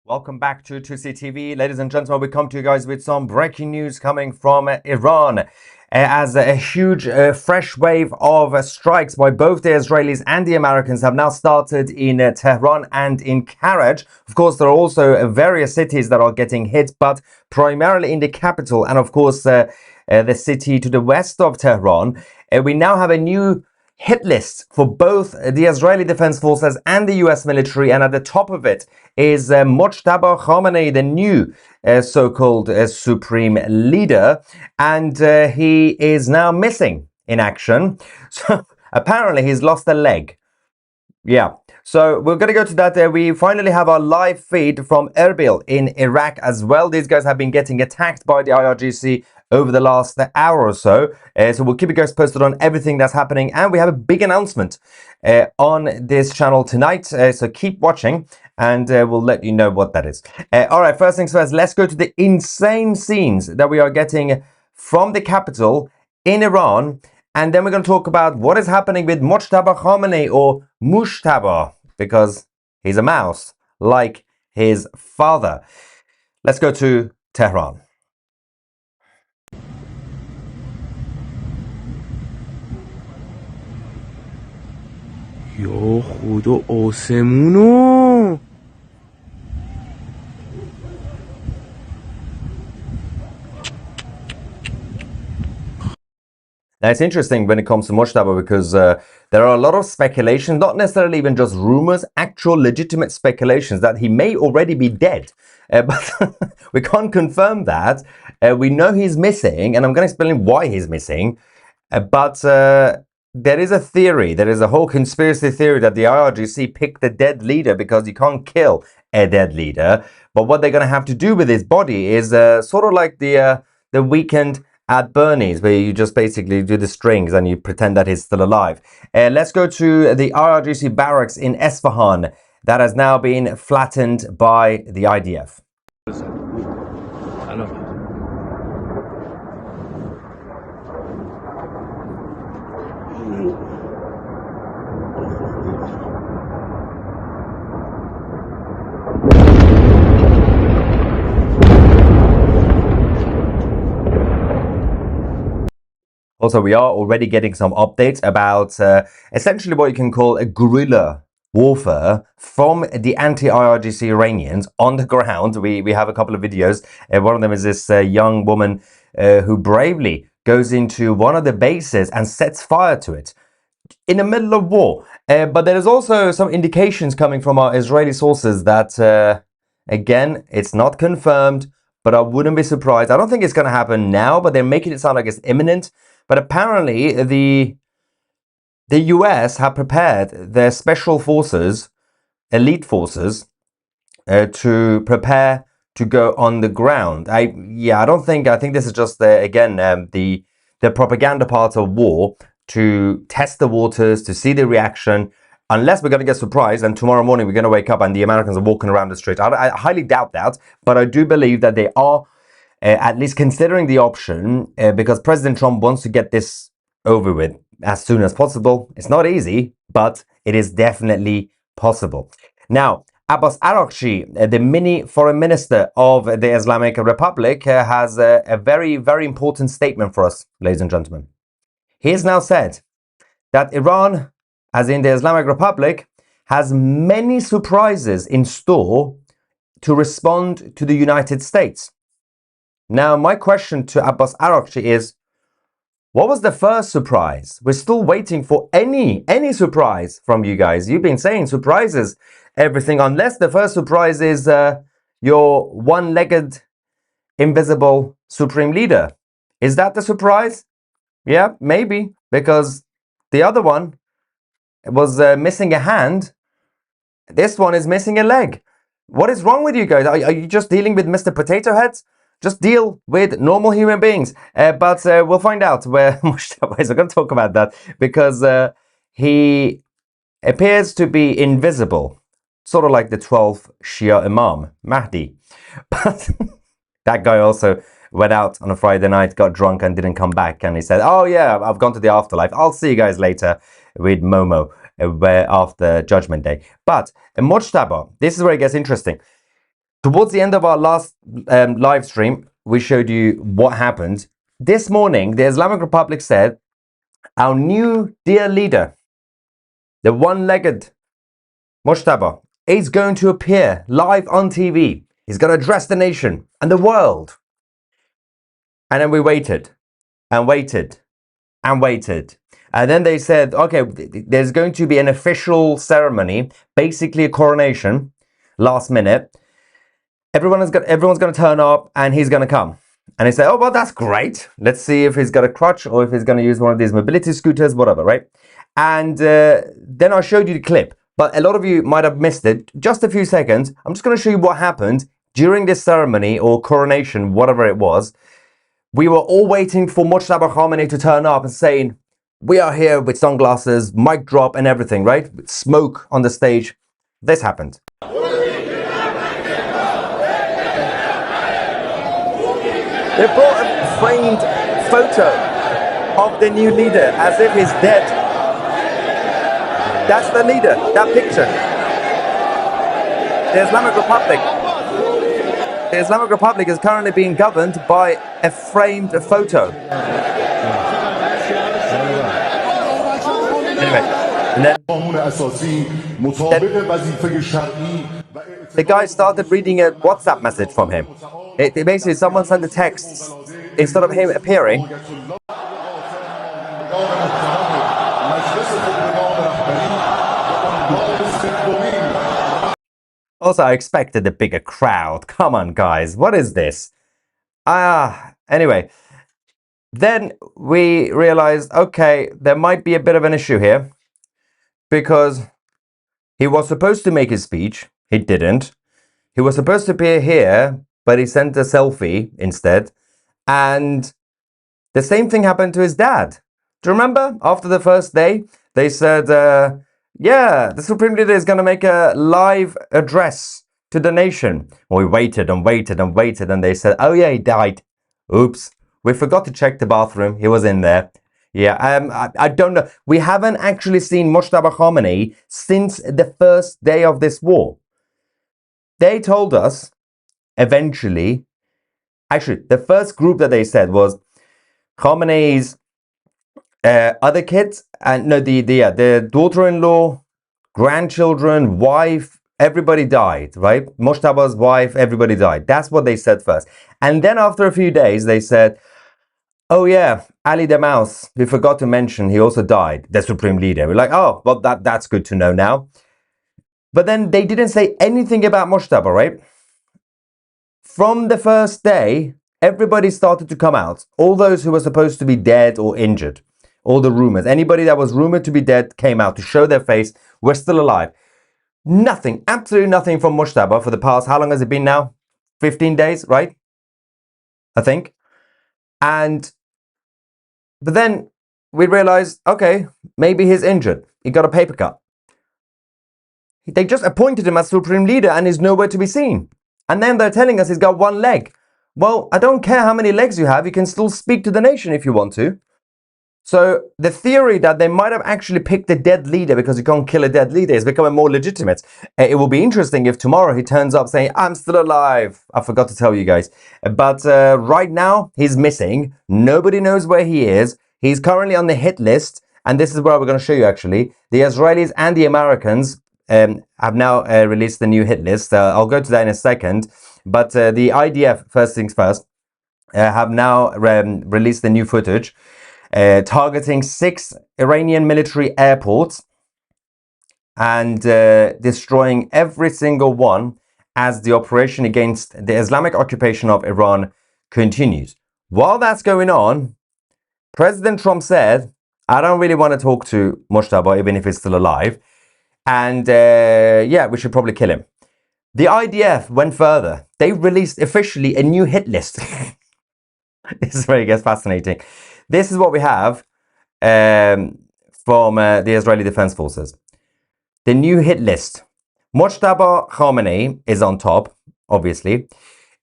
Welcome back to 2CTV. Ladies and gentlemen, we come to you guys with some breaking news coming from Iran. As a huge fresh wave of strikes by both the Israelis and the Americans have now started in Tehran and in Karaj. Of course, there are also various cities that are getting hit, but primarily in the capital and, of course, the city to the west of Tehran. We now have a new hit list for both the Israeli Defense Forces and the US military, and at the top of it is Mojtaba Khamenei, the new so-called supreme leader, and he is now missing in action. So apparently he's lost a leg. Yeah. So we're going to go to that. We finally have our live feed from Erbil in Iraq as well. These guys have been getting attacked by the IRGC over the last hour or so. So we'll keep you guys posted on everything that's happening. And we have a big announcement on this channel tonight. So keep watching and we'll let you know what that is. All right, first things first, let's go to the insane scenes that we are getting from the capital in Iran. And then we're going to talk about what is happening with Mojtaba Khamenei, or Mojtaba, because he's a mouse, like his father. Let's go to Tehran. یا خدا آسمونو Now, it's interesting when it comes to Mojtaba because there are a lot of speculations, not necessarily even just rumors, actual legitimate speculations that he may already be dead. But we can't confirm that. We know he's missing, and I'm going to explain why he's missing. But there is a theory, there is a whole conspiracy theory that the IRGC picked the dead leader because you can't kill a dead leader. But what they're going to have to do with his body is sort of like the weekend at Bernie's, where you just basically do the strings and you pretend that he's still alive. Let's go to the IRGC barracks in Esfahan that has now been flattened by the IDF. Also, we are already getting some updates about essentially what you can call a guerrilla warfare from the anti-IRGC Iranians on the ground. We have a couple of videos. One of them is this young woman who bravely goes into one of the bases and sets fire to it in the middle of war. But there is also some indications coming from our Israeli sources that, again, it's not confirmed, but I wouldn't be surprised. I don't think it's going to happen now, but they're making it sound like it's imminent. But apparently the US have prepared their special forces, elite forces, to prepare to go on the ground. I think this is just the propaganda part of war, to test the waters, to see the reaction, unless we're going to get surprised and tomorrow morning we're going to wake up and the Americans are walking around the street. I highly doubt that, but I do believe that they are at least considering the option, because President Trump wants to get this over with as soon as possible. It's not easy, but it is definitely possible. Now, Abbas Araghchi, the mini foreign minister of the Islamic Republic, has a very, very important statement for us, ladies and gentlemen. He has now said that Iran, as in the Islamic Republic, has many surprises in store to respond to the United States. Now, my question to Abbas Araghchi is, what was the first surprise? We're still waiting for any surprise from you guys. You've been saying surprises, everything, unless the first surprise is your one-legged, invisible supreme leader. Is that the surprise? Yeah, maybe, because the other one was missing a hand. This one is missing a leg. What is wrong with you guys? Are you just dealing with Mr. Potato Heads? Just deal with normal human beings. But we'll find out where Mojtaba is. We're going to talk about that because he appears to be invisible, sort of like the 12th Shia Imam, Mahdi. But that guy also went out on a Friday night, got drunk and didn't come back. And he said, oh yeah, I've gone to the afterlife. I'll see you guys later with Momo after Judgment Day. But Mojtaba, this is where it gets interesting. Towards the end of our last live stream, we showed you what happened. This morning, the Islamic Republic said, our new dear leader, the one-legged Mojtaba, is going to appear live on TV. He's going to address the nation and the world. And then we waited and waited and waited. And then they said, okay, there's going to be an official ceremony, basically a coronation, last minute. Everyone's going to turn up and he's going to come. And they say, oh, well, that's great. Let's see if he's got a crutch or if he's going to use one of these mobility scooters, whatever, right? And then I showed you the clip. But a lot of you might have missed it. Just a few seconds. I'm just going to show you what happened during this ceremony or coronation, whatever it was. We were all waiting for Mojtaba Khamenei to turn up and saying, we are here with sunglasses, mic drop and everything, right? With smoke on the stage. This happened. They brought a framed photo of the new leader as if he's dead. That's the leader, that picture. The Islamic Republic. The Islamic Republic is currently being governed by a framed photo. Anyway, and then the guy started reading a WhatsApp message from him. It basically, someone sent the text instead of him appearing. Also, I expected a bigger crowd. Come on, guys. What is this? Anyway. Then we realized, okay, there might be a bit of an issue here. Because he was supposed to make his speech. He didn't. He was supposed to appear here, but he sent a selfie instead. And the same thing happened to his dad. Do you remember? After the first day, they said, yeah, the Supreme Leader is going to make a live address to the nation. We waited and waited and waited, and they said, oh yeah, he died. Oops. We forgot to check the bathroom. He was in there. Yeah, I don't know. We haven't actually seen Mojtaba Khamenei since the first day of this war. They told us, eventually, actually, the first group that they said was Khamenei's other kids, and no, the daughter-in-law, grandchildren, wife, everybody died, right? Mojtaba's wife, everybody died. That's what they said first. And then after a few days, they said, oh yeah, Ali the Mouse, we forgot to mention, he also died, the Supreme Leader. We're like, oh, well, that's good to know now. But then they didn't say anything about Mojtaba, right? From the first day, everybody started to come out. All those who were supposed to be dead or injured. All the rumors. Anybody that was rumored to be dead came out to show their face. We're still alive. Nothing, absolutely nothing from Mojtaba for the past, how long has it been now? 15 days, right? I think. But then we realized, okay, maybe he's injured. He got a paper cut. They just appointed him as Supreme Leader and he's nowhere to be seen. And then they're telling us he's got one leg. Well, I don't care how many legs you have. You can still speak to the nation if you want to. So the theory that they might have actually picked a dead leader because you can't kill a dead leader is becoming more legitimate. It will be interesting if tomorrow he turns up saying, I'm still alive. I forgot to tell you guys. But right now, he's missing. Nobody knows where he is. He's currently on the hit list. And this is where we're going to show you, actually. The Israelis and the Americans have now released the new hit list. I'll go to that in a second. But the IDF, first things first, have now released the new footage. Targeting 6 Iranian military airports and destroying every single one as the operation against the Islamic occupation of Iran continues. While that's going on, President Trump said, I don't really want to talk to Mojtaba, even if he's still alive. And yeah, we should probably kill him. The IDF went further. They released officially a new hit list. This is where it gets fascinating. This is what we have from the Israeli Defense Forces. The new hit list. Mojtaba Khamenei is on top, obviously.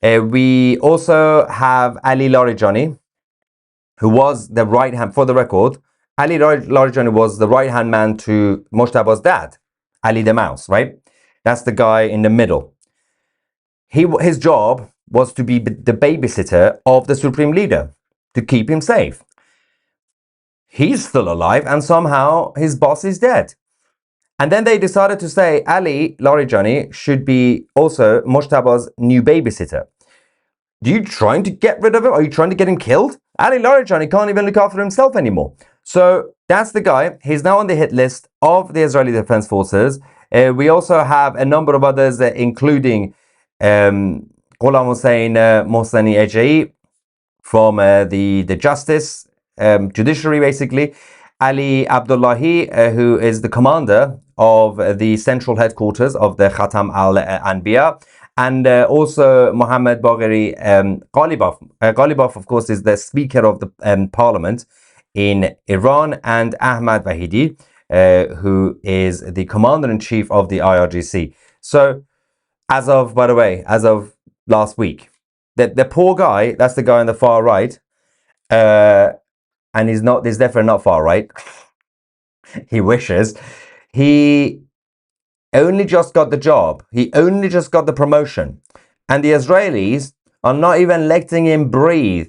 We also have Ali Larijani, who was the right hand, for the record, Ali Larijani was the right hand man to Mojtaba's dad, Ali the Mouse, right? That's the guy in the middle. his job was to be the babysitter of the supreme leader, to keep him safe. He's still alive, and somehow his boss is dead. And then they decided to say Ali Larijani should be also Mojtaba's new babysitter. Are you trying to get rid of him? Are you trying to get him killed? Ali Larijani can't even look after himself anymore. So that's the guy. He's now on the hit list of the Israeli Defense Forces. We also have a number of others, including Ghulam Hussein Mohseni Ejei from the Justice Judiciary, basically. Ali Abdullahi, who is the commander of the central headquarters of the Khatam al-Anbiya, and also Mohammad Bagheri Ghalibaf. Ghalibaf, of course, is the Speaker of the Parliament in Iran, and Ahmad Vahidi, who is the Commander-in-Chief of the IRGC. So, as of last week, the poor guy, that's the guy on the far right, and he's definitely not far right. He wishes. He only just got the job. He only just got the promotion. And the Israelis are not even letting him breathe.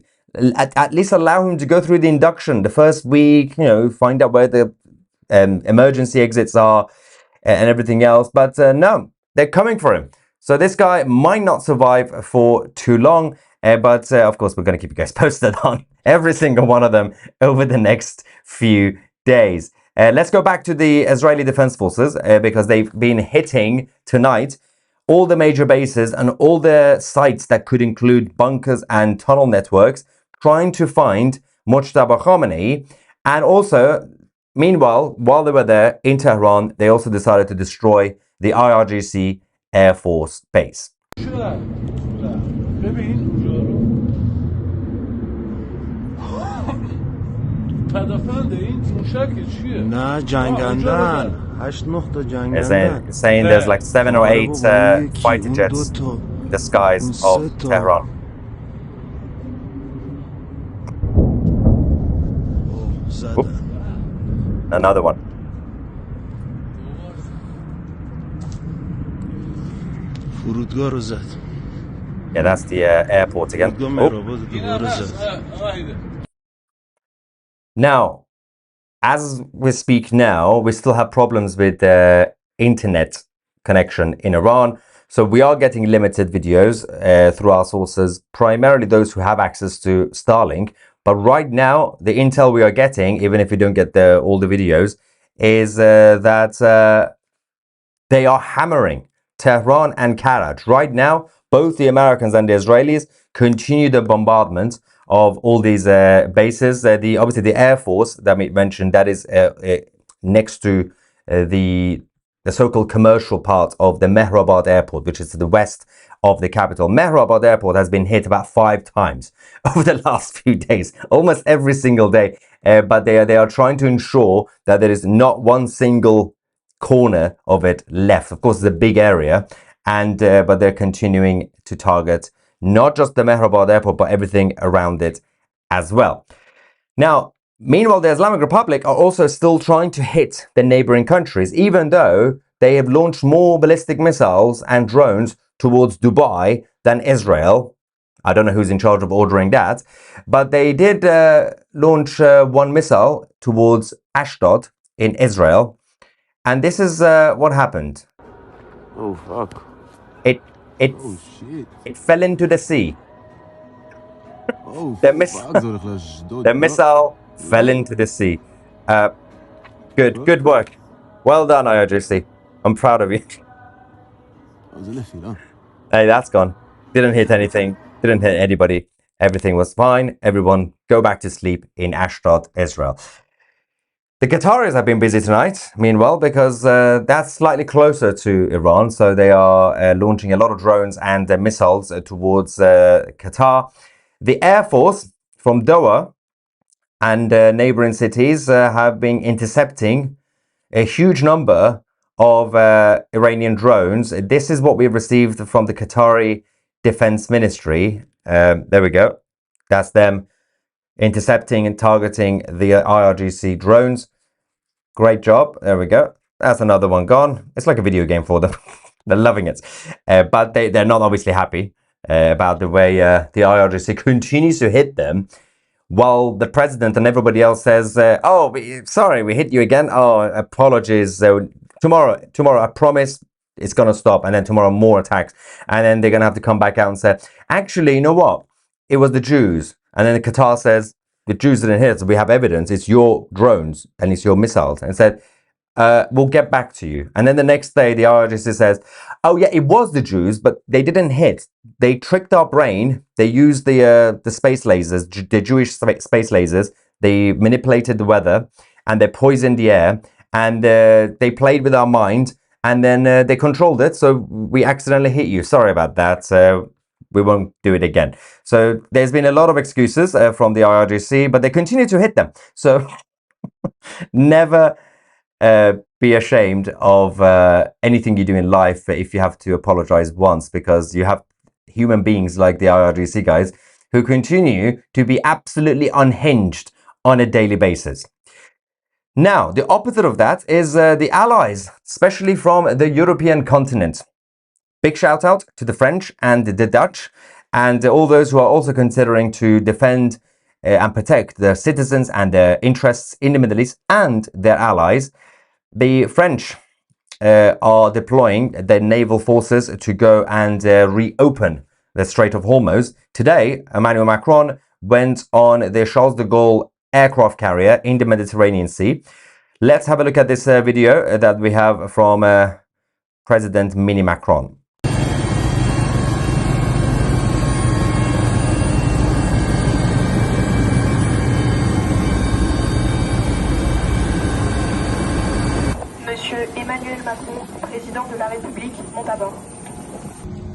At least allow him to go through the induction the first week, find out where the emergency exits are and everything else. But no, they're coming for him. So this guy might not survive for too long. But of course, we're going to keep you guys posted on every single one of them over the next few days. Let's go back to the Israeli Defense Forces because they've been hitting tonight all the major bases and all the sites that could include bunkers and tunnel networks, trying to find Mojtaba Khamenei. And also, meanwhile, while they were there in Tehran, they also decided to destroy the IRGC Air Force base. Saying there's like 7 or 8 fighter jets in the skies of Tehran. Oop. Another one. Yeah, that's the airport again. Now, as we speak now, we still have problems with the internet connection in Iran. So we are getting limited videos through our sources, primarily those who have access to Starlink. But right now, the intel we are getting, even if we don't get all the videos, is that they are hammering Tehran and Karaj. Right now, both the Americans and the Israelis continue the bombardment of all these bases. Obviously, the Air Force that we mentioned, that is next to the so-called commercial part of the Mehrabad Airport, which is to the west of the capital. Mehrabad Airport has been hit about 5 times over the last few days, almost every single day. But they are trying to ensure that there is not one single corner of it left. Of course, it's a big area, and but they're continuing to target not just the Mehrabad Airport, but everything around it as well. Now, meanwhile, the Islamic Republic are also still trying to hit the neighboring countries, even though they have launched more ballistic missiles and drones towards Dubai than Israel. I don't know who's in charge of ordering that, but they did launch one missile towards Ashdod in Israel. And this is what happened. Oh, fuck. It fell into the sea. Oh, The missile fell into the sea. Good work. Well done, IRGC. I'm proud of you. Hey, that's gone. Didn't hit anything. Didn't hit anybody. Everything was fine. Everyone go back to sleep in Ashdod, Israel. The Qataris have been busy tonight, meanwhile, because that's slightly closer to Iran. So they are launching a lot of drones and missiles towards Qatar. The Air Force from Doha and neighboring cities have been intercepting a huge number of Iranian drones. This is what we've received from the Qatari Defense Ministry. There we go. That's them intercepting and targeting the IRGC drones. Great job. There we go. That's another one gone. It's like a video game for them. They're loving it. But they're not obviously happy about the way the IRGC continues to hit them, while the president and everybody else says, sorry, we hit you again. Oh, apologies. Tomorrow, I promise it's going to stop. And then tomorrow, more attacks. And then they're going to have to come back out and say, actually, you know what? It was the Jews. And then Qatar says, the Jews didn't hit us. We have evidence. It's your drones and it's your missiles. And said, we'll get back to you. And then the next day, the IRGC says, oh yeah, it was the Jews, but they didn't hit. They tricked our brain. They used the space lasers, the Jewish space lasers. They manipulated the weather and they poisoned the air and they played with our mind and then they controlled it. So we accidentally hit you. Sorry about that. We won't do it again. So there's been a lot of excuses from the IRGC, but they continue to hit them. So never be ashamed of anything you do in life if you have to apologize once, because you have human beings like the IRGC guys who continue to be absolutely unhinged on a daily basis. Now, the opposite of that is the allies, especially from the European continent. Big shout out to the French and the Dutch and all those who are also considering to defend and protect their citizens and their interests in the Middle East and their allies. The French are deploying their naval forces to go and reopen the Strait of Hormuz. Today, Emmanuel Macron went on the Charles de Gaulle aircraft carrier in the Mediterranean Sea. Let's have a look at this video that we have from President Mini Macron. Monsieur Emmanuel Macron, président de la République, Mojtaba.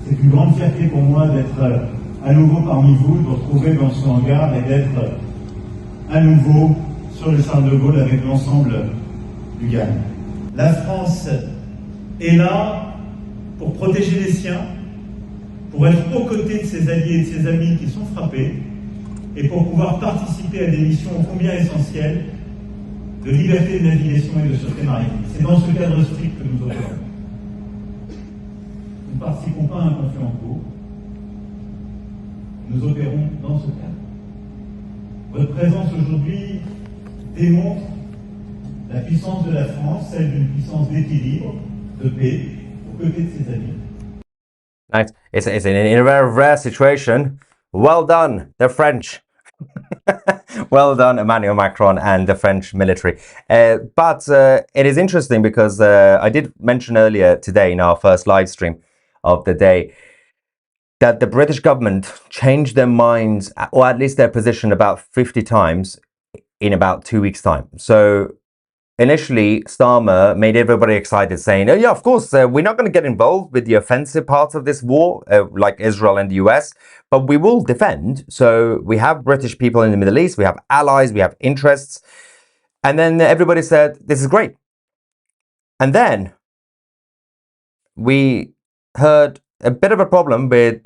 C'est une grande fierté pour moi d'être à nouveau parmi vous, de vous retrouver dans ce hangar et d'être à nouveau sur le Charles de Gaulle avec l'ensemble du GAN. La France est là pour protéger les siens, pour être aux côtés de ses alliés et de ses amis qui sont frappés et pour pouvoir participer à des missions ô combien essentielles de liberté de navigation et de sûreté maritime. C'est dans ce cadre strict que nous opérons. Nous ne participons pas à un conflit en cours. Nous opérons dans ce cadre. Votre présence aujourd'hui démontre la puissance de la France, celle d'une puissance d'équilibre, de paix, aux côtés de ses amis. Nice. It's in a very rare situation. Well done, the French. Well done, Emmanuel Macron and the French military. But it is interesting because I did mention earlier today in our first live stream of the day that the British government changed their minds, or at least their position, about 50 times in about 2 weeks' time. So initially, Starmer made everybody excited, saying, oh yeah, of course, we're not going to get involved with the offensive parts of this war, like Israel and the US, but we will defend. So we have British people in the Middle East, we have allies, we have interests. And then everybody said, this is great. And then we heard a bit of a problem with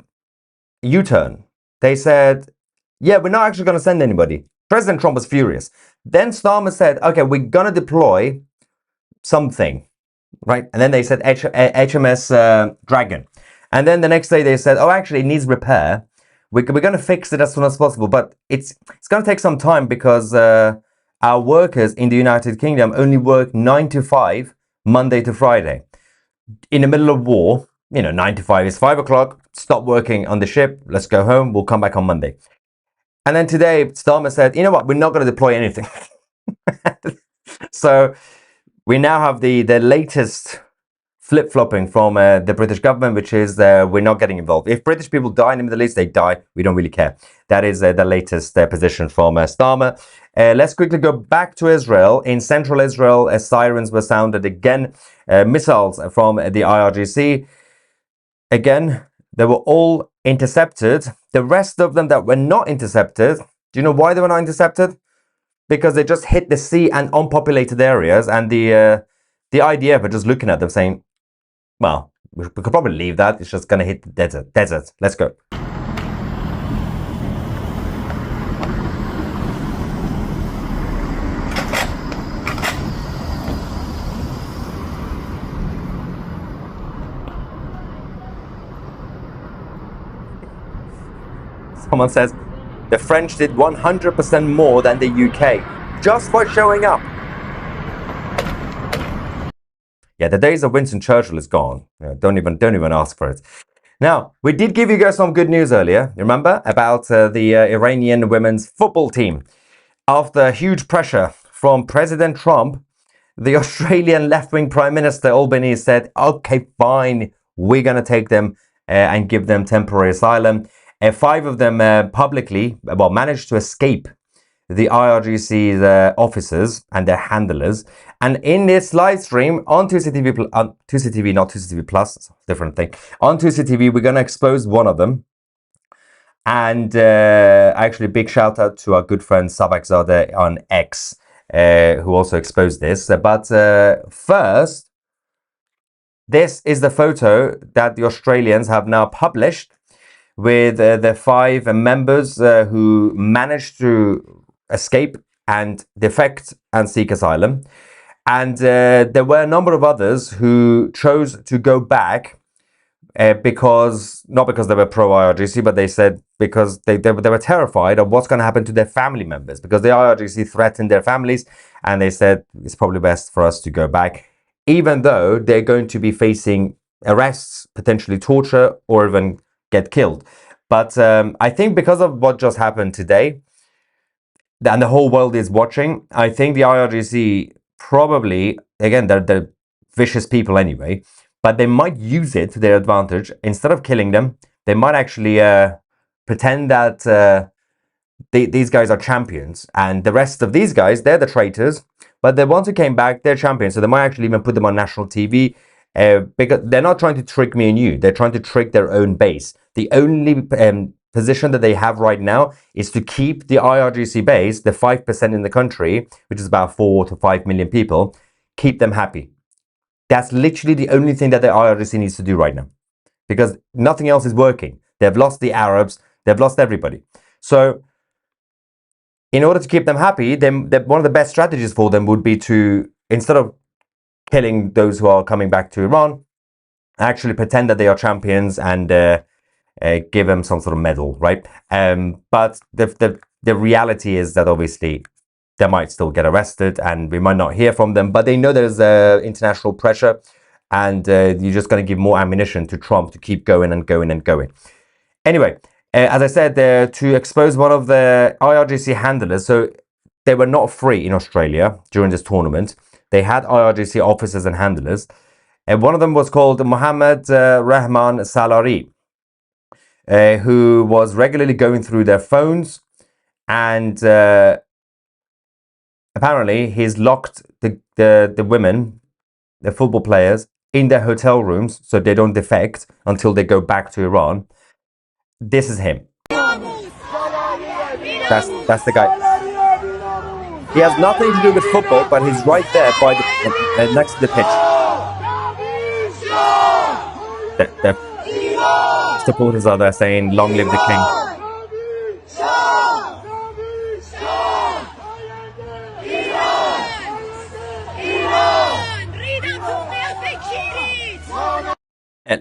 U-turn. They said, yeah, we're not actually going to send anybody. President Trump was furious. Then Starmer said, okay, we're going to deploy something, right? And then they said HMS Dragon. And then the next day they said, oh, actually, it needs repair. We're going to fix it as soon as possible. But it's going to take some time because our workers in the United Kingdom only work 9 to 5, Monday to Friday. In the middle of war, 9 to 5 is 5 o'clock. Stop working on the ship. Let's go home. We'll come back on Monday. And then today, Starmer said, you know what? We're not going to deploy anything. So we now have the latest flip-flopping from the British government, which is we're not getting involved. If British people die in the Middle East, they die. We don't really care. That is the latest position from Starmer. Let's quickly go back to Israel. In central Israel, sirens were sounded again. Missiles from the IRGC. Again, they were all intercepted. The rest of them that were not intercepted, do you know why they were not intercepted? Because they just hit the sea and unpopulated areas, and the IDF are just looking at them saying, well, we could probably leave that. It's just going to hit the desert. Let's go. Someone says, the French did 100% more than the UK just by showing up. Yeah, the days of Winston Churchill is gone. Don't even ask for it. Now, we did give you guys some good news earlier, remember, about the Iranian women's football team. After huge pressure from President Trump, the Australian left-wing Prime Minister Albanese said, okay, fine, we're going to take them and give them temporary asylum. 5 of them publicly, managed to escape the IRGC's officers and their handlers. And in this live stream on 2CTV, not 2CTV Plus, different thing. On 2CTV, we're going to expose one of them. And actually, big shout out to our good friend Sabakzadeh on X, who also exposed this. But first, this is the photo that the Australians have now published with the 5 members who managed to escape and defect and seek asylum. And there were a number of others who chose to go back not because they were pro-IRGC, but they said because they were terrified of what's going to happen to their family members, because the IRGC threatened their families, and they said it's probably best for us to go back, even though they're going to be facing arrests, potentially torture, or even get killed. But I think because of what just happened today, and the whole world is watching, I think the IRGC probably, again, they're vicious people anyway, but they might use it to their advantage. Instead of killing them, they might actually pretend that these guys are champions, and the rest of these guys, they're the traitors, but the ones who came back, they're champions. So they might actually even put them on national TV, because they're not trying to trick me and you. They're trying to trick their own base. The only position that they have right now is to keep the IRGC base, the 5% in the country, which is about 4 to 5 million people, keep them happy. That's literally the only thing that the IRGC needs to do right now, because nothing else is working. They've lost the Arabs. They've lost everybody. So in order to keep them happy, then one of the best strategies for them would be to, instead of killing those who are coming back to Iran, actually pretend that they are champions and give them some sort of medal, right? But the reality is that obviously they might still get arrested and we might not hear from them, but they know there's international pressure, and you're just going to give more ammunition to Trump to keep going and going and going. Anyway, as I said, to expose one of the IRGC handlers, so they were not free in Australia during this tournament. They had IRGC officers and handlers, and one of them was called Mohammed Rahman Salari, who was regularly going through their phones, and apparently he's locked the women, the football players, in their hotel rooms so they don't defect until they go back to Iran. This is him. That's the guy. He has nothing to do with football, but he's right there by the next to the pitch. The supporters are there saying, "Long live the king."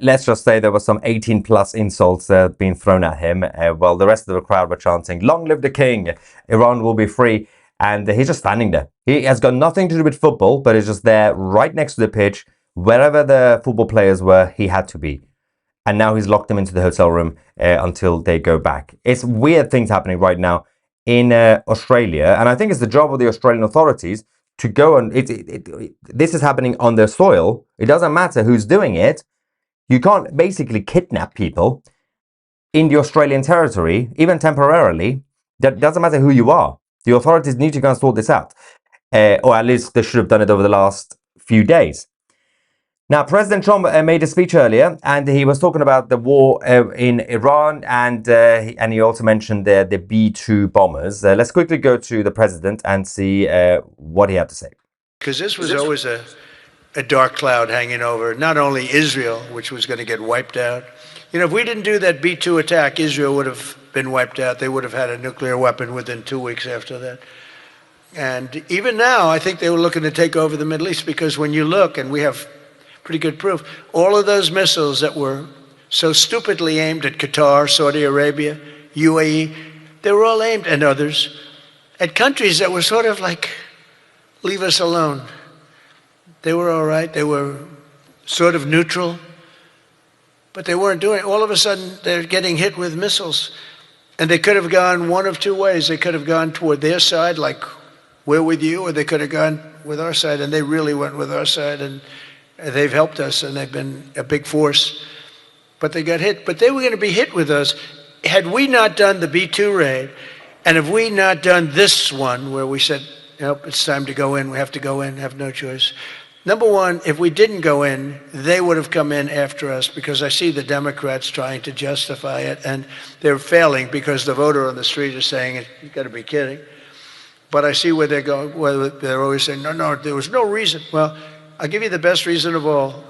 Let's just say there was some 18 plus insults being thrown at him, while the rest of the crowd were chanting, "Long live the king, Iran will be free." And he's just standing there. He has got nothing to do with football, but he's just there right next to the pitch. Wherever the football players were, he had to be. And now he's locked them into the hotel room until they go back. It's weird things happening right now in Australia. And I think it's the job of the Australian authorities to go and... this is happening on their soil. It doesn't matter who's doing it. You can't basically kidnap people in the Australian territory, even temporarily. That doesn't matter who you are. The authorities need to go and sort this out. Or at least they should have done it over the last few days. Now, President Trump made a speech earlier, and he was talking about the war in Iran, and he also mentioned the B-2 bombers. Let's quickly go to the president and see what he had to say. Because this was always a dark cloud hanging over not only Israel, which was going to get wiped out. You know, if we didn't do that B-2 attack, Israel would have been wiped out. They would have had a nuclear weapon within 2 weeks after that. And even now, I think they were looking to take over the Middle East, because when you look, and we have pretty good proof, all of those missiles that were so stupidly aimed at Qatar, Saudi Arabia, UAE. They were all aimed, and others, at countries that were sort of like, leave us alone. They were all right. They were sort of neutral, but they weren't doing it. All of a sudden, they're getting hit with missiles. And they could have gone one of two ways. They could have gone toward their side, like we're with you, or they could have gone with our side, and they really went with our side, and they've helped us, and they've been a big force. But they got hit. But they were going to be hit with us. Had we not done the B-2 raid, and if we not done this one, where we said, nope, it's time to go in, we have to go in, have no choice. Number one, if we didn't go in, they would have come in after us, because I see the Democrats trying to justify it, and they're failing because the voter on the street is saying, you've got to be kidding. But I see where they're going, where they're always saying, no, there was no reason. Well, I'll give you the best reason of all.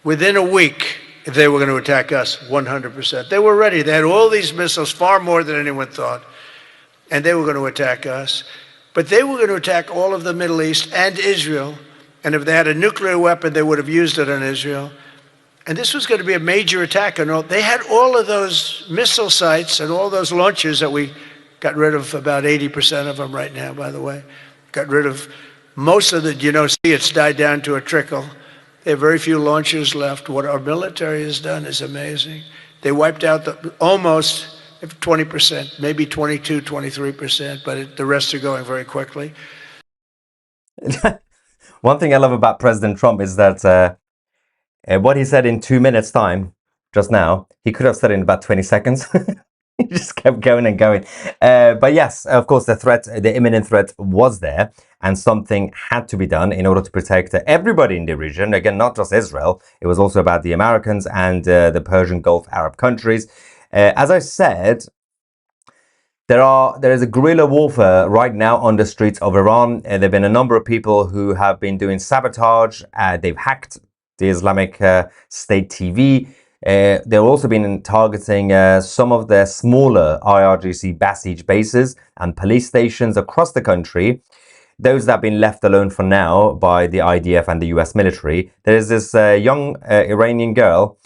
Within a week, they were going to attack us 100%. They were ready. They had all these missiles, far more than anyone thought, and they were going to attack us. But they were going to attack all of the Middle East and Israel. And if they had a nuclear weapon, they would have used it on Israel. And this was going to be a major attack. And they had all of those missile sites and all those launchers that we got rid of, about 80% of them right now, by the way. Got rid of most of the, see, it's died down to a trickle. There are very few launchers left. What our military has done is amazing. They wiped out almost 20%, maybe 22, 23%, but the rest are going very quickly. One thing I love about President Trump is that what he said in 2 minutes time just now, he could have said in about 20 seconds. He just kept going and going. But yes, of course, the imminent threat was there, and something had to be done in order to protect everybody in the region. Again, not just Israel. It was also about the Americans and the Persian Gulf Arab countries. As I said, there is a guerrilla warfare right now on the streets of Iran. There have been a number of people who have been doing sabotage. They've hacked the Islamic State TV. They've also been targeting some of their smaller IRGC Basij bases and police stations across the country. Those that have been left alone for now by the IDF and the US military. There is this young Iranian girl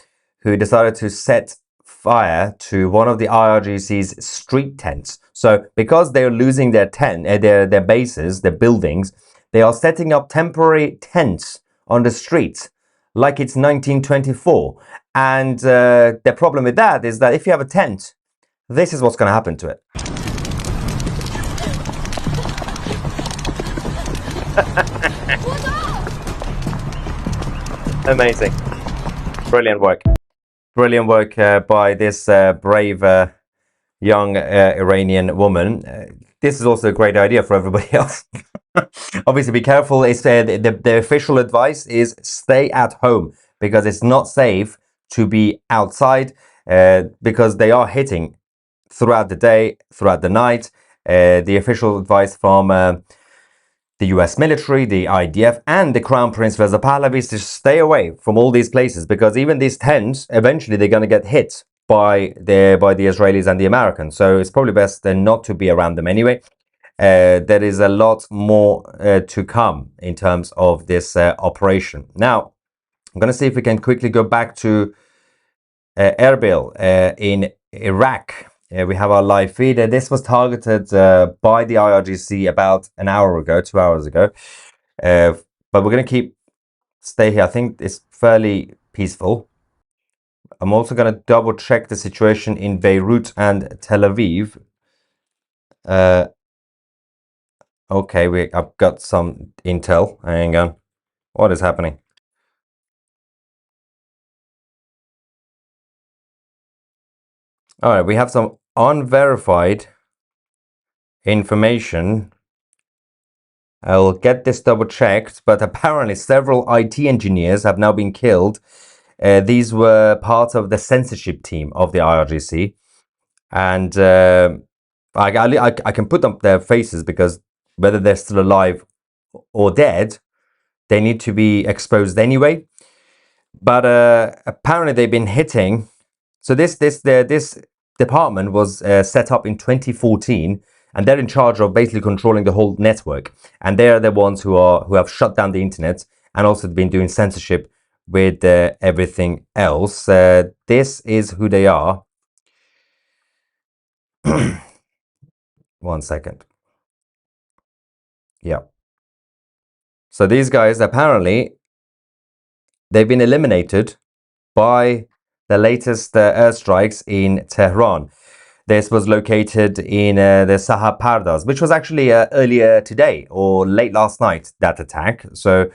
who decided to set fire to one of the IRGC's street tents. So because they're losing their their bases, their buildings, they are setting up temporary tents on the streets like it's 1924. And the problem with that is that if you have a tent, this is what's going to happen to it. Amazing. Brilliant work. Brilliant work by this brave young Iranian woman. This is also a great idea for everybody else. Obviously, be careful. The official advice is stay at home because it's not safe to be outside because they are hitting throughout the day, throughout the night. The official advice from the US military, the IDF, and the Crown Prince Reza Pahlavi is to stay away from all these places because even these tents, eventually they're going to get hit by the Israelis and the Americans. So it's probably best then not to be around them anyway. There is a lot more to come in terms of this operation. Now, I'm going to see if we can quickly go back to Erbil in Iraq. We have our live feed. This was targeted by the IRGC about an hour ago, 2 hours ago. But we're going to stay here. I think it's fairly peaceful. I'm also going to double check the situation in Beirut and Tel Aviv. Okay, I've got some intel. Hang on. What is happening? All right, we have some unverified information. I'll get this double checked, but apparently several IT engineers have now been killed. These were part of the censorship team of the IRGC. And I can put up their faces because whether they're still alive or dead, they need to be exposed anyway. But apparently they've been hitting. So this department was set up in 2014, and they're in charge of basically controlling the whole network. And they're the ones who have shut down the internet and also been doing censorship with everything else. This is who they are. 1 second. Yeah. So these guys, apparently, they've been eliminated by the latest airstrikes in Tehran. This was located in the Saha Pardas, which was actually earlier today or late last night, that attack. So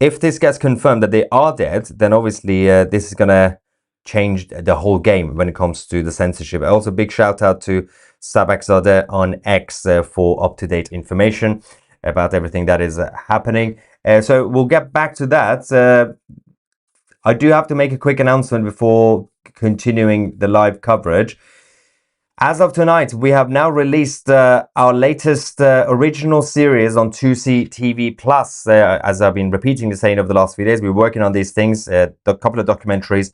if this gets confirmed that they are dead, then obviously this is going to change the whole game when it comes to the censorship. Also, big shout out to Sabakzadeh on X for up-to-date information about everything that is happening. So we'll get back to that. I do have to make a quick announcement before continuing the live coverage. As of tonight, we have now released our latest original series on 2C TV Plus. As I've been repeating the saying over the last few days, we're working on these things, a couple of documentaries.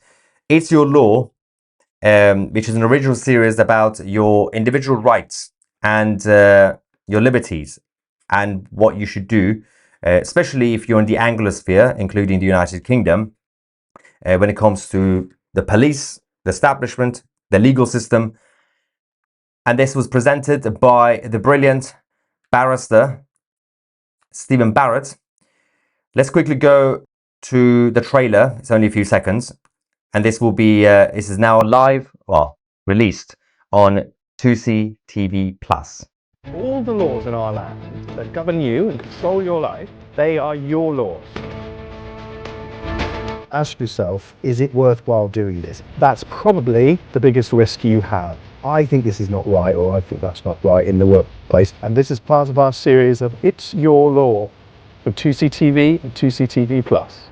It's Your Law, which is an original series about your individual rights and your liberties and what you should do, especially if you're in the Anglosphere, including the United Kingdom, when it comes to the police, the establishment, the legal system. And this was presented by the brilliant barrister, Stephen Barrett. Let's quickly go to the trailer. It's only a few seconds. And this will be, this is now live, well, released on 2C TV Plus. All the laws in our land that govern you and control your life, they are your laws. Ask yourself, is it worthwhile doing this? That's probably the biggest risk you have. I think this is not right, or I think that's not right in the workplace. And this is part of our series of It's Your Law from 2CTV and 2CTV Plus.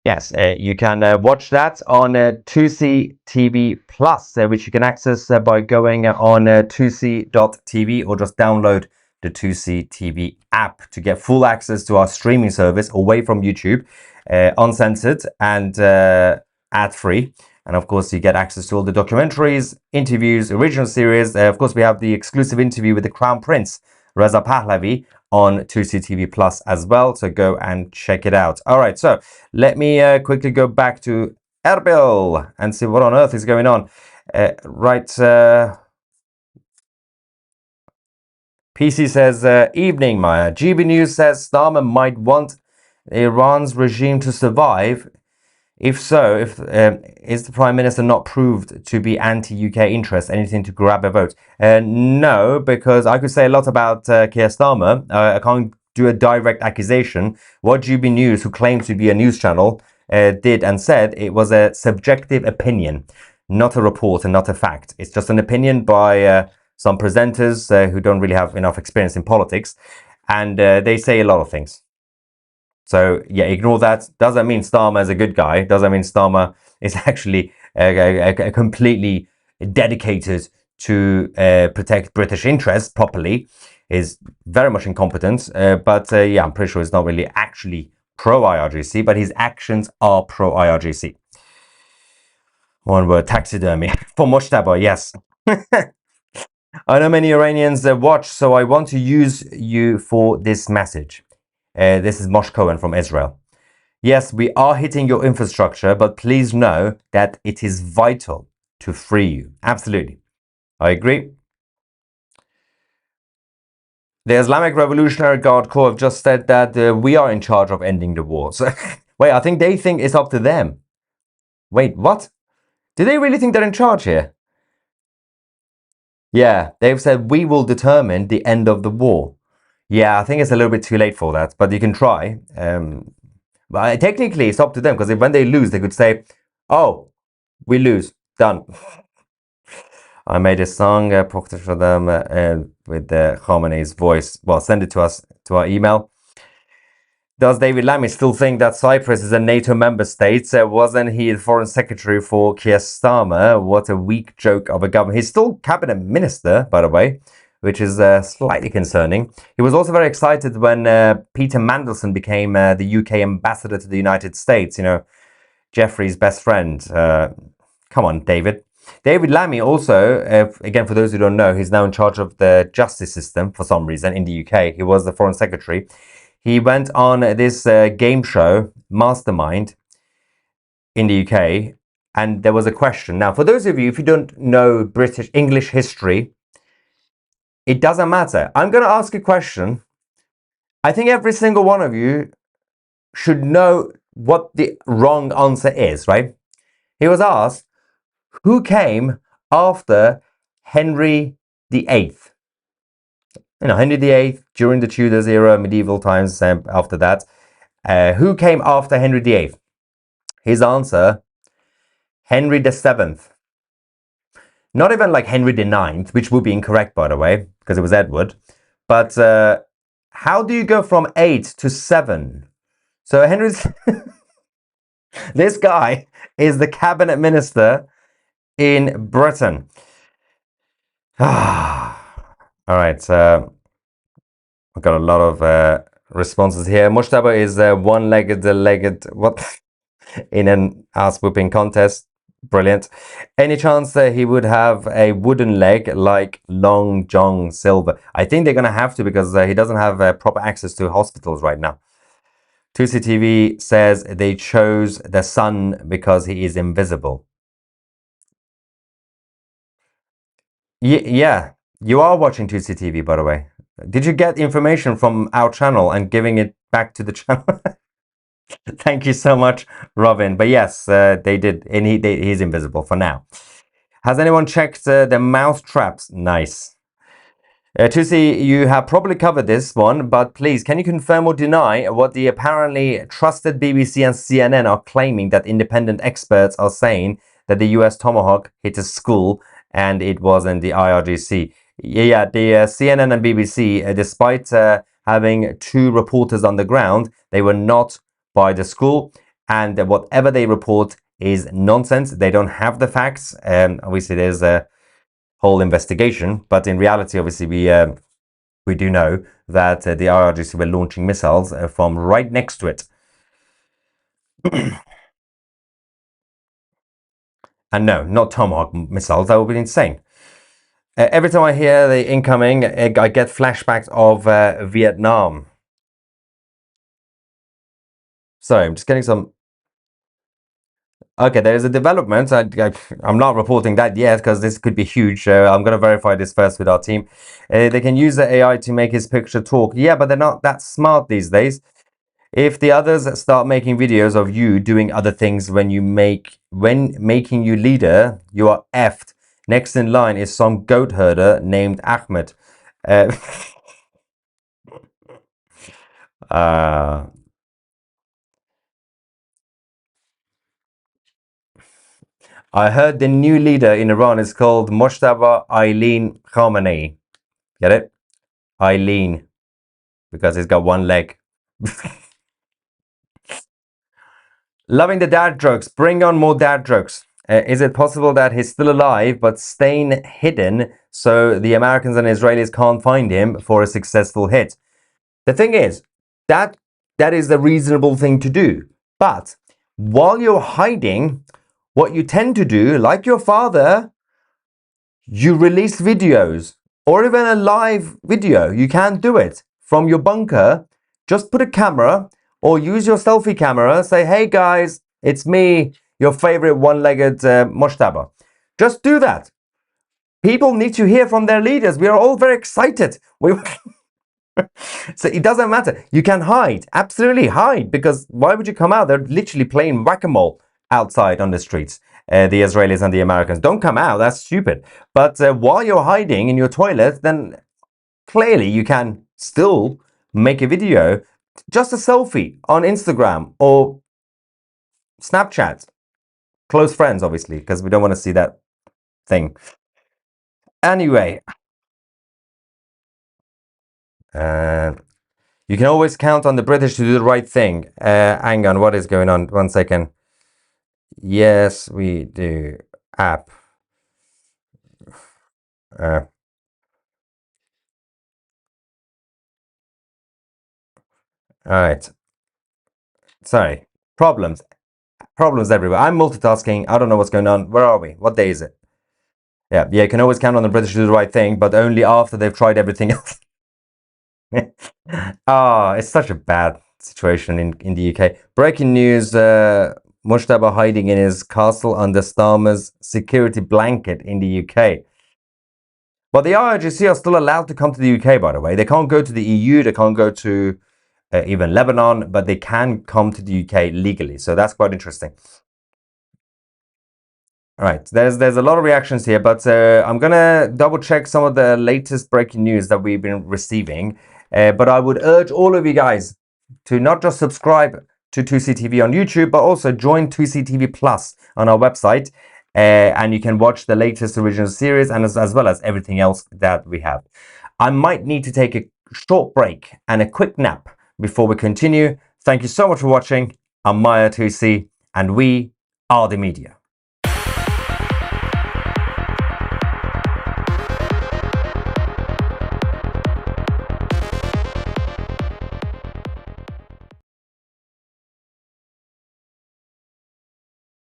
Yes, you can watch that on 2C TV Plus, which you can access by going on 2C.tv or just download the 2C TV app to get full access to our streaming service away from YouTube, uncensored and ad-free. And of course, you get access to all the documentaries, interviews, original series. Of course, we have the exclusive interview with the Crown Prince, Reza Pahlavi, on 2C TV Plus as well. So go and check it out. All right, so let me quickly go back to Erbil and see what on earth is going on. PC says, evening, Maya. GB News says Starmer might want Iran's regime to survive. If so, is the Prime Minister not proved to be anti-UK interest, anything to grab a vote? No, because I could say a lot about Keir Starmer. I can't do a direct accusation. What GB News, who claims to be a news channel, did and said, it was a subjective opinion, not a report and not a fact. It's just an opinion by some presenters who don't really have enough experience in politics, and they say a lot of things. So yeah, ignore that. Doesn't mean Starmer is a good guy. Doesn't mean Starmer is actually completely dedicated to protect British interests properly. Is very much incompetent. But yeah, I'm pretty sure he's not really actually pro-IRGC, but his actions are pro-IRGC. One word, taxidermy. For Mojtaba, yes. I know many Iranians watch, so I want to use you for this message. This is Mosh Cohen from Israel. Yes, we are hitting your infrastructure, but please know that it is vital to free you. Absolutely. I agree. The Islamic Revolutionary Guard Corps have just said that we are in charge of ending the war. So, wait, I think they think it's up to them. Wait, what? Do they really think they're in charge here? Yeah, they've said we will determine the end of the war. Yeah, I think it's a little bit too late for that, but you can try. But technically, it's up to them, because when they lose, they could say, oh, we lose. Done. I made a song for them with Khamenei's voice. Well, send it to us, to our email. Does David Lammy still think that Cyprus is a NATO member state? Wasn't he the foreign secretary for Keir Starmer? What a weak joke of a government. He's still cabinet minister, by the way, which is slightly concerning. He was also very excited when Peter Mandelson became the UK ambassador to the United States. You know, Jeffrey's best friend. Come on, David. David Lammy also, again, for those who don't know, he's now in charge of the justice system for some reason in the UK. He was the foreign secretary. He went on this game show, Mastermind, in the UK, and there was a question. Now, for those of you, if you don't know British English history, it doesn't matter. I'm going to ask a question. I think every single one of you should know what the wrong answer is, right? He was asked, who came after Henry VIII? Henry VIII during the Tudors era, medieval times, after that. Who came after Henry VIII? His answer, Henry VII. Not even like Henry IX, which would be incorrect, by the way, because it was Edward. But how do you go from 8 to 7? So Henry's... this guy is the cabinet minister in Britain. All right. I've got a lot of responses here. Mojtaba is one-legged, what? In an ass-whooping contest. Brilliant. Any chance that he would have a wooden leg like Long John Silver? I think they're going to have to, because he doesn't have proper access to hospitals right now. 2CTV says they chose the sun because he is invisible. Yeah, you are watching 2CTV, by the way. Did you get information from our channel and giving it back to the channel? Thank you so much, Robin. But yes, they did, and he's invisible for now. Has anyone checked the mouse traps? Nice. Tusi, you have probably covered this one, but please, can you confirm or deny what the apparently trusted BBC and CNN are claiming, that independent experts are saying that the US Tomahawk hit a school and it wasn't the IRGC? Yeah, the CNN and BBC, despite having 2 reporters on the ground, they were not by the school, and whatever they report is nonsense. They don't have the facts. Obviously, there's a whole investigation, but in reality, obviously, we do know that the IRGC were launching missiles from right next to it. And no, not Tomahawk missiles. That would be insane. Every time I hear the incoming, I get flashbacks of Vietnam. Sorry, I'm just getting some... Okay, there is a development. I'm not reporting that yet because this could be huge. I'm going to verify this first with our team. They can use the AI to make his picture talk. Yeah, but they're not that smart these days. If the others start making videos of you doing other things when making you leader, you are effed. Next in line is some goat herder named Ahmed. I heard the new leader in Iran is called Mojtaba Eileen Khamenei. Get it? Eileen. Because he's got one leg. Loving the dad jokes. Bring on more dad jokes. Is it possible that he's still alive but staying hidden so the Americans and Israelis can't find him for a successful hit? The thing is, that is the reasonable thing to do. But while you're hiding, what you tend to do, like your father, you release videos or even a live video. You can do it from your bunker. Just put a camera or use your selfie camera. Say, hey guys, it's me, your favorite one-legged Mojtaba. Just do that. People need to hear from their leaders. We are all very excited. So it doesn't matter. You can hide, absolutely hide, because why would you come out? They're literally playing whack-a-mole outside on the streets. The Israelis and the Americans. Don't come out, that's stupid. But while you're hiding in your toilet, then clearly you can still make a video, just a selfie on Instagram or Snapchat. Close friends, obviously, because we don't want to see that thing. Anyway. You can always count on the British to do the right thing. Hang on, what is going on? 1 second. Yes, we do. App. All right. Sorry. Problems everywhere. I'm multitasking. I don't know what's going on. Where are we? What day is it? Yeah, you can always count on the British to do the right thing, but only after they've tried everything else. It's such a bad situation in the UK. Breaking news. Mojtaba hiding in his castle under Starmer's security blanket in the UK. But the IRGC are still allowed to come to the UK, by the way. They can't go to the EU, they can't go to even Lebanon, but they can come to the UK legally. So that's quite interesting. All right, there's a lot of reactions here, but I'm gonna double check some of the latest breaking news that we've been receiving. But I would urge all of you guys to not just subscribe to 2CTV on YouTube, but also join 2CTV Plus on our website, and you can watch the latest original series and as well as everything else that we have. I might need to take a short break and a quick nap before we continue. Thank you so much for watching. I'm Maya 2C, and we are the media.